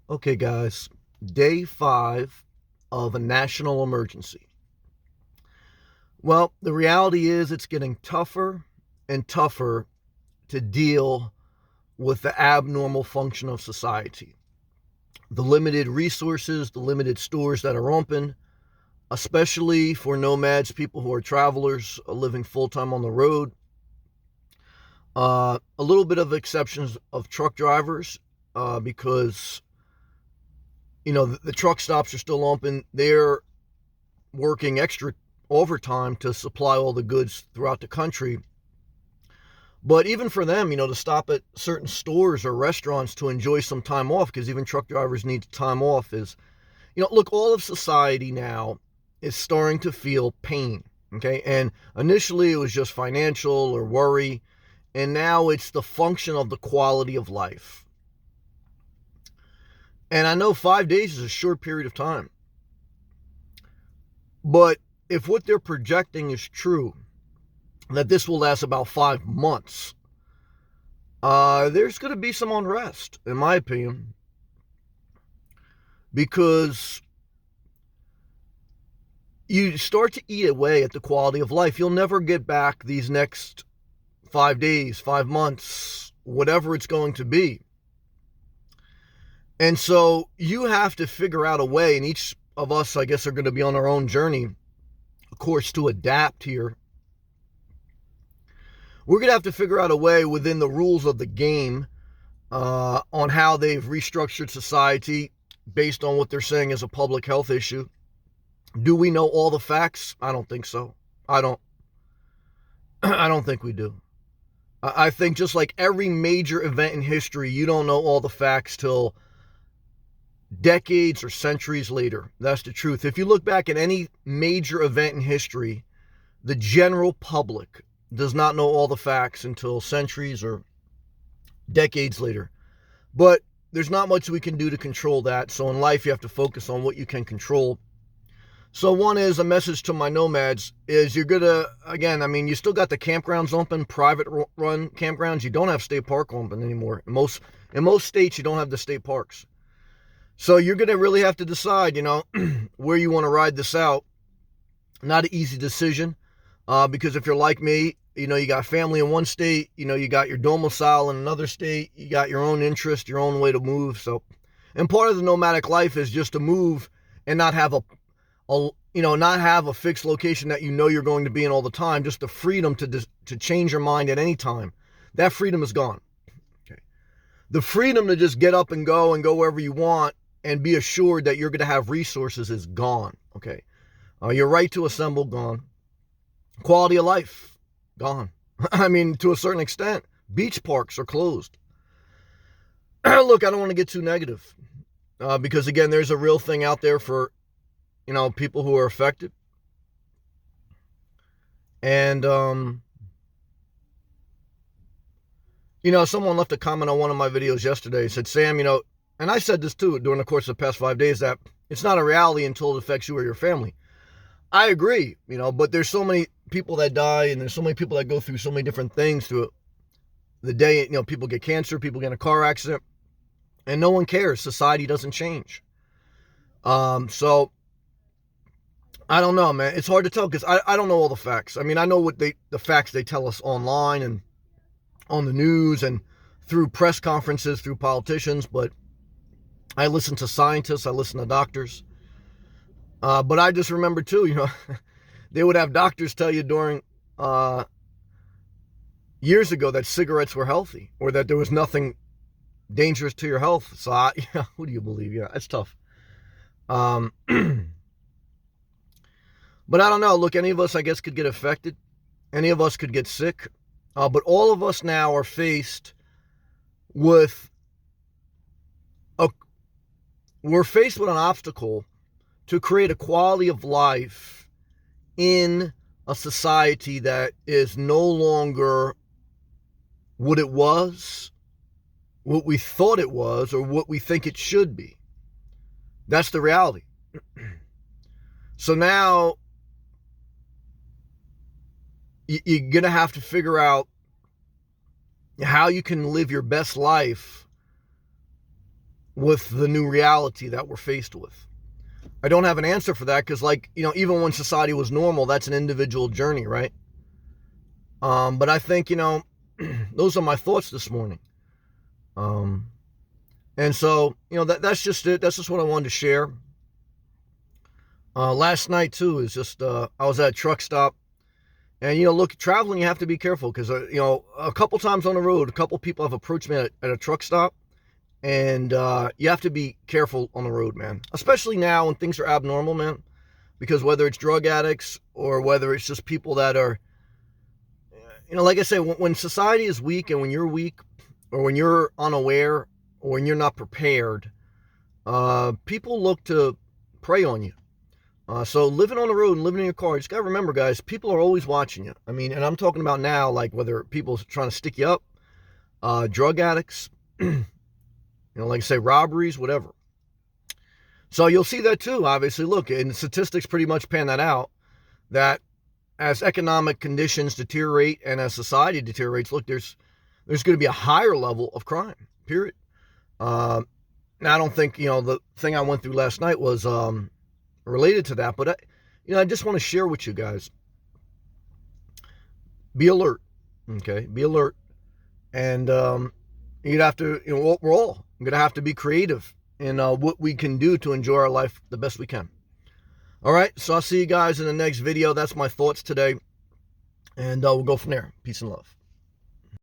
Okay, guys, day 5 of a national emergency. Well, the reality is it's getting tougher and tougher to deal with the abnormal function of society. The limited resources, the limited stores that are open, especially for nomads, people who are travelers, living full time on the road. A little bit of exceptions of truck drivers because, the truck stops are still open. They're working extra overtime to supply all the goods throughout the country. But even for them, to stop at certain stores or restaurants to enjoy some time off, because even truck drivers need time off, look, all of society now is starting to feel pain. Okay. And initially it was just financial or worry. And now it's the function of the quality of life. And I know 5 days is a short period of time. But if what they're projecting is true, that this will last about 5 months, there's going to be some unrest, in my opinion, because you start to eat away at the quality of life. You'll never get back these next 5 days, 5 months, whatever it's going to be. And so you have to figure out a way, and each of us, I guess, are going to be on our own journey, of course, to adapt here. We're going to have to figure out a way within the rules of the game on how they've restructured society based on what they're saying is a public health issue. Do we know all the facts? I don't think so. I don't I don't think we do. I think just like every major event in history, you don't know all the facts till decades or centuries later. That's the truth. If you look back at any major event in history, the general public does not know all the facts until centuries or decades later. But there's not much we can do to control that. So in life, you have to focus on what you can control. So one is a message to my nomads is you're going to, again, you still got the campgrounds open, private run campgrounds. You don't have state park open anymore. In most states, you don't have the state parks. So you're going to really have to decide, where you want to ride this out. Not an easy decision because if you're like me, you got family in one state, you got your domicile in another state, you got your own interest, your own way to move. So, and part of the nomadic life is just to move and not have not have a fixed location that you're going to be in all the time. Just the freedom to change your mind at any time. That freedom is gone. Okay. The freedom to just get up and go wherever you want and be assured that you're going to have resources is gone. Okay. Your right to assemble, gone. Quality of life, gone. To a certain extent, beach parks are closed. Look, I don't want to get too negative because, again, there's a real thing out there for, people who are affected. And, someone left a comment on one of my videos yesterday. Said, Sam, and I said this too during the course of the past 5 days, that it's not a reality until it affects you or your family. I agree, but there's so many people that die and there's so many people that go through so many different things through the day. People get cancer, people get in a car accident, and no one cares. Society doesn't change. So I don't know, man. It's hard to tell because I don't know all the facts. I know what the facts they tell us online and on the news and through press conferences, through politicians, but I listen to scientists, I listen to doctors. But I just remember too, they would have doctors tell you during years ago that cigarettes were healthy or that there was nothing dangerous to your health. So who do you believe? Yeah, it's tough. But I don't know. Look, any of us, I guess, could get affected. Any of us could get sick. But all of us now are faced with we're faced with an obstacle to create a quality of life in a society that is no longer what it was, what we thought it was, or what we think it should be. That's the reality. So now you're going to have to figure out how you can live your best life with the new reality that we're faced with. I don't have an answer for that because, like, even when society was normal, that's an individual journey, right? But I think, those are my thoughts this morning. And so, that's just it. That's just what I wanted to share. Last night, too, is just, I was at a truck stop. And, look, traveling, you have to be careful because, a couple times on the road, a couple people have approached me at a truck stop. And you have to be careful on the road, man. Especially now when things are abnormal, man. Because whether it's drug addicts or whether it's just people that are, like I say, when society is weak and when you're weak or when you're unaware or when you're not prepared, people look to prey on you. So living on the road and living in your car, you just got to remember, guys, people are always watching you. I mean, and I'm talking about now, like whether people trying to stick you up, drug addicts, like I say, robberies, whatever. So you'll see that too, obviously. Look, and statistics pretty much pan that out, that as economic conditions deteriorate and as society deteriorates, look, there's going to be a higher level of crime, period. Now, I don't think, the thing I went through last night was related to that, but I just want to share with you guys. Be alert, okay? Be alert. And you'd have to, we're all going to have to be creative in what we can do to enjoy our life the best we can. All right, so I'll see you guys in the next video. That's my thoughts today, and we'll go from there. Peace and love.